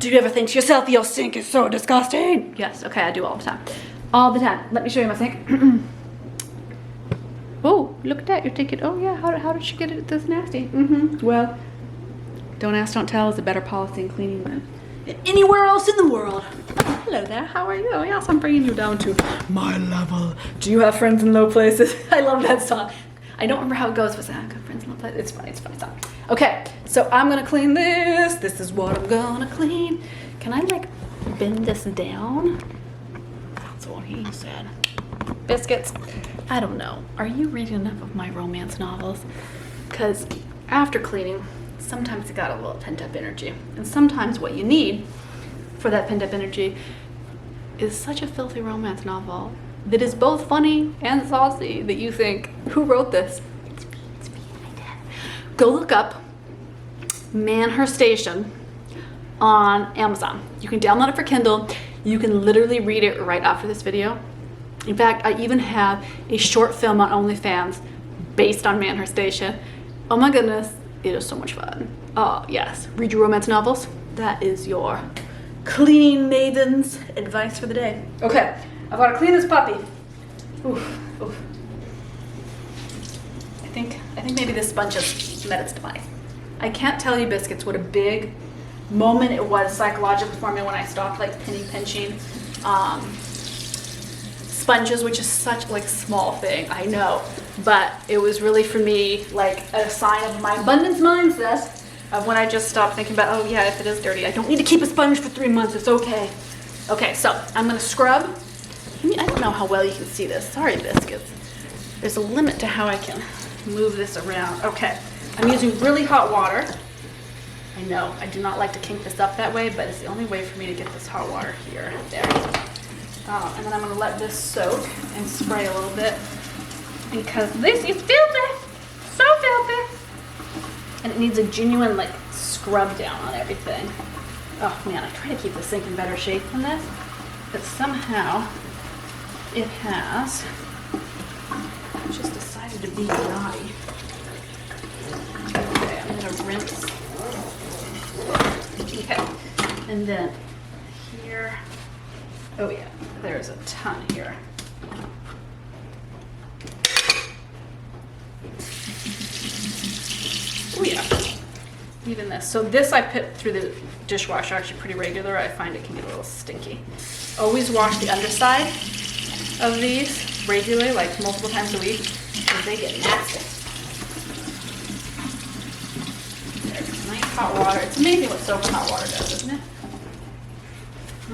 Do you ever think to yourself, your sink is so disgusting? Yes, okay, I do all the time. All the time. Let me show you my sink. Oh, look at that. You're thinking, oh yeah, how did she get it this nasty? Well, don't ask, don't tell is a better policy in cleaning than anywhere else in the world. Oh, hello there, how are you? Yes, I'm bringing you down to my level. Do you have friends in low places? I love that song. I don't remember how it goes, but I've got friends in low places. It's funny song. Okay, so I'm gonna clean this. This is what I'm gonna clean. Can I like bend this down? That's what he said. Biscuits. I don't know. Are you reading enough of my romance novels? Because after cleaning, sometimes you got a little pent-up energy. And sometimes what you need for that pent-up energy is such a filthy romance novel that is both funny and saucy that you think, who wrote this? It's me, I did. Go look up Man Her Station on Amazon. You can download it for Kindle. You can literally read it right after this video. In fact, I even have a short film on OnlyFans based on Man Her Station. Oh my goodness, it is so much fun. Oh yes, read your romance novels. That is your cleaning maiden's advice for the day. Okay, I've got to clean this puppy. Oof, oof. I think maybe this sponge has met its demise. I can't tell you, Biscuits, what a big moment it was psychologically for me when I stopped like penny pinching sponges, which is such like small thing, I know, but it was really for me like a sign of my abundance mindset of when I just stopped thinking about, oh yeah, if it is dirty, I don't need to keep a sponge for 3 months, it's okay. Okay, so I'm gonna scrub. I don't know how well you can see this. Sorry, Biscuits. There's a limit to how I can move this around. Okay, I'm using really hot water. I know, I do not like to kink this up that way, but it's the only way for me to get this hot water here. There. And then I'm going to let this soak and spray a little bit because this is filthy, so filthy. And it needs a genuine like scrub down on everything. Oh man, I try to keep the sink in better shape than this, but somehow it has just decided to be naughty. Okay, I'm going to rinse. Okay, and then here, oh yeah, there's a ton here. Oh yeah, even this. So this I put through the dishwasher actually pretty regular. I find it can get a little stinky. Always wash the underside of these regularly, like multiple times a week, because they get nasty. There's nice hot water. It's amazing what soap and hot water does, isn't it?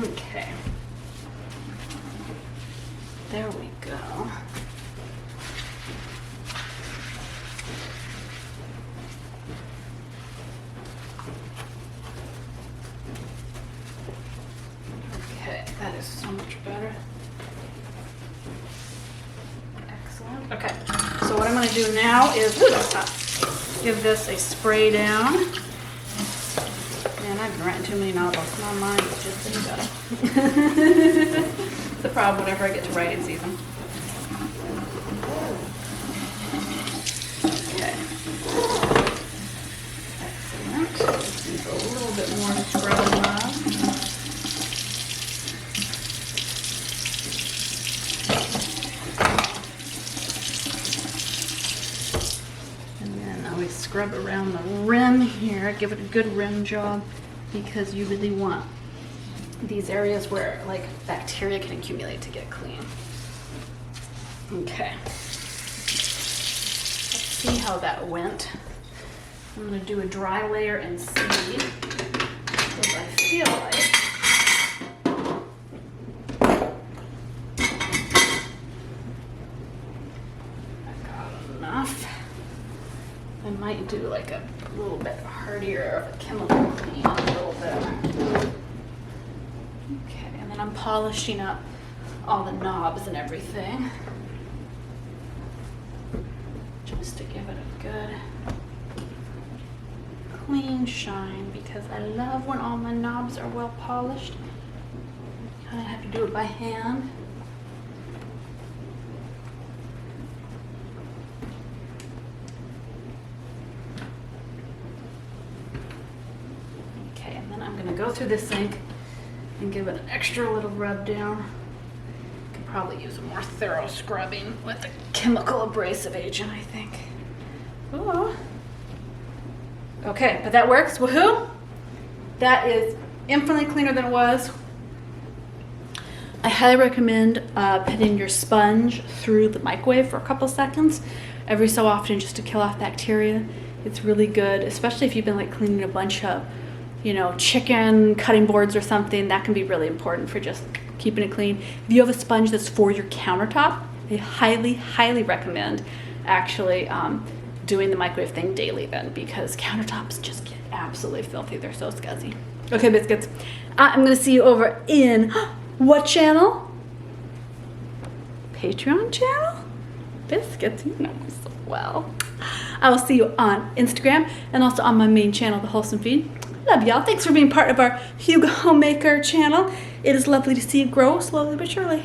Okay. There we go. Okay, that is so much better. Excellent. Okay, so what I'm going to do now is give this a spray down. Man, I've been writing too many novels. My mind is just getting better. It's the problem whenever I get to writing season. Okay. Excellent. Just need a little bit more scrubbing up. And then I always scrub around the rim here, give it a good rim job, because you really want these areas where like bacteria can accumulate to get clean. Okay. Let's see how that went. I'm gonna do a dry layer and see, because I feel like I got enough. I might do like a little bit hardier of a chemical clean, a little bit. Okay, and then I'm polishing up all the knobs and everything, just to give it a good clean shine, because I love when all my knobs are well polished. Kind of have to do it by hand. Okay, and then I'm going to go through this sink and give it an extra little rub down. Could probably use a more thorough scrubbing with a chemical abrasive agent, I think. Ooh. Okay, but that works. Woohoo! That is infinitely cleaner than it was. I highly recommend putting your sponge through the microwave for a couple seconds every so often just to kill off bacteria. It's really good, especially if you've been like cleaning a bunch of, you know, chicken cutting boards or something. That can be really important for just keeping it clean. If you have a sponge that's for your countertop, I highly, highly recommend actually doing the microwave thing daily then, because countertops just get absolutely filthy. They're so scuzzy. Okay, biscuits. I'm gonna see you over in what channel? Patreon channel? Biscuits, you know me so well. I will see you on Instagram and also on my main channel, The Wholesome Feed. Love y'all. Thanks for being part of our Hugo Homemaker channel. It is lovely to see you grow slowly but surely.